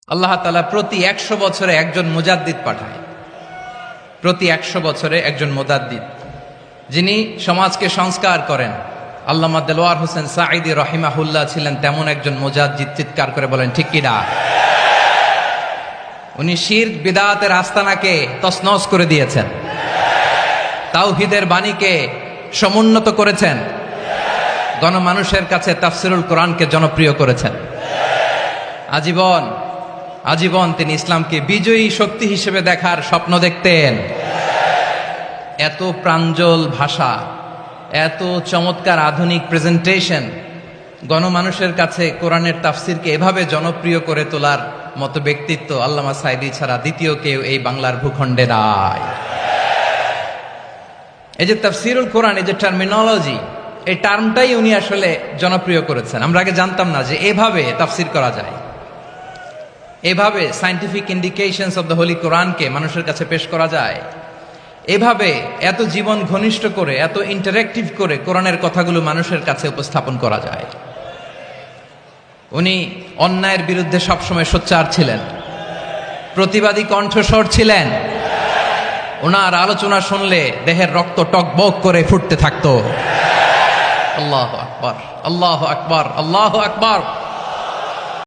আল্লাহ তাআলা প্রতি 100 বছরে একজন মুজাদ্দিদ পাঠায়। প্রতি 100 বছরে একজন মুজাদ্দিদ, যিনি সমাজকে সংস্কার করেন। আল্লামা দেলোয়ার হোসেন সাঈদী রাহিমাহুল্লাহ ছিলেন তেমন একজন মুজাদ্দিদ। চিৎকার করে বলেন ঠিক কিনা? উনি শিরক বিদআতের আস্তানাকে তছনছ করে দিয়েছেন, তাওহীদের বাণীকে সমুন্নত করেছেন, গণমানুষের কাছে তাফসিরুল কোরআনকে জনপ্রিয় করেছেন। আজীবন তিনি ইসলামকে বিজয়ী শক্তি হিসেবে দেখার স্বপ্ন দেখতেন। এত প্রাঞ্জল ভাষা, এত চমৎকার আধুনিক প্রেজেন্টেশন, গণমানুষের কাছে কোরআনের তাফসিরকে এভাবে জনপ্রিয় করে তোলার মতো ব্যক্তিত্ব আল্লামা সাঈদী ছাড়া দ্বিতীয় কেউ এই বাংলার ভূখণ্ডে নাই। এই যে তাফসিরুল কোরআন, এই যে টার্মিনোলজি, এই টার্মটাই উনি আসলে জনপ্রিয় করেছেন। আমরা আগে জানতাম না যে এভাবে তাফসির করা যায়, এভাবে scientific indications of the Holi কোরআনকে মানুষের কাছে পেশ করা যায়, এভাবে এত জীবন ঘনিষ্ঠ করে, এত ইন্টারেক্টিভ করে কোরআনের কথাগুলো মানুষের কাছে উপস্থাপন করা যায়। উনি অন্যায়ের বিরুদ্ধে সবসময় সোচ্চার ছিলেন, প্রতিবাদী কণ্ঠস্বর ছিলেন। ওনার আলোচনা শুনলে দেহের রক্ত টকবক করে ফুটতে থাকতো। আল্লাহু আকবার, আল্লাহু আকবার, আল্লাহু আকবার।